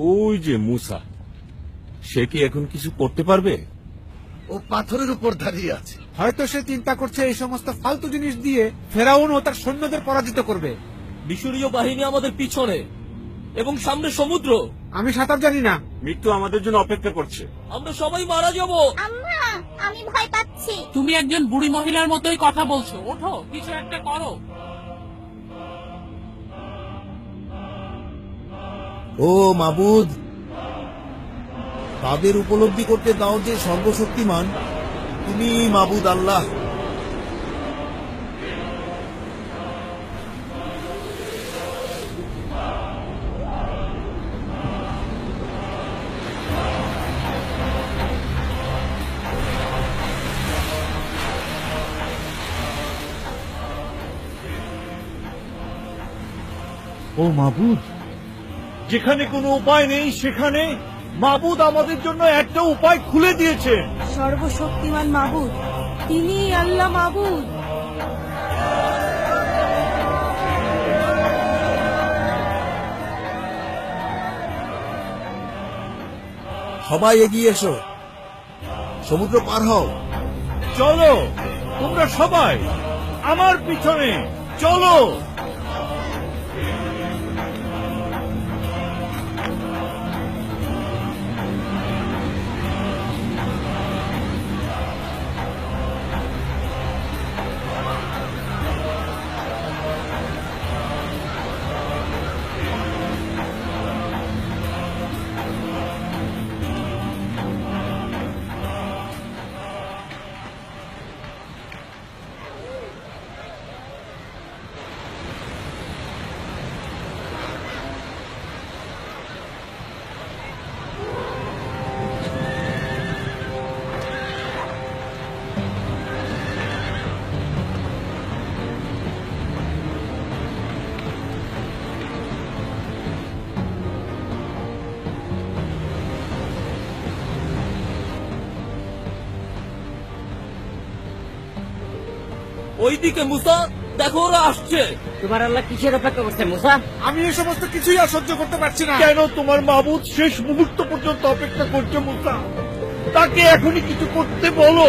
ওই যে মুসা, সে কি এখন কিছু করতে পারবে? ও পাথরের উপর দাঁড়িয়ে আছে। হয়তো সে চিন্তা করছে এই সমস্ত ফালতু জিনিস দিয়ে ফেরাউন ও তার সৈন্যদের পরাজিত করবে। মিশরীয় বাহিনী আমাদের পিছনে এবং সামনে সমুদ্র। আমি সাঁতার জানি না। মৃত্যু আমাদের জন্য অপেক্ষা করছে। আমরা সবাই মারা যাব। আম্মা, আমি ভয় পাচ্ছি। তুমি একজন বুড়ি মহিলার মতোই কথা বলছো, ওঠো কিছু একটা করো। ও মাবুদ, তাদের উপলব্ধি করতে দাও যে সর্বশক্তিমান তুমি মাবুদ আল্লাহ। ও মাবুদ, যেখানে কোনো উপায় নেই সেখানে মাবুদ আমাদের জন্য একটা উপায় খুলে দিয়েছে। সর্বশক্তিমান মাবুদ, তিনি আল্লাহ মাবুদ। সবাই এগিয়ে এসো, সমুদ্র পার হও। চলো তোমরা সবাই আমার পিছনে চলো। ওইদিকে মুসা, দেখো ওরা আসছে। তোমার আল্লাহ কিসের অপেক্ষা করছে মুসা? আমি এই সমস্ত কিছুই আর সহ্য করতে পারছি না। কেন তোমার মাবুদ শেষ মুহূর্ত পর্যন্ত অপেক্ষা করছে মুসা? তাকে এখনই কিছু করতে বলো।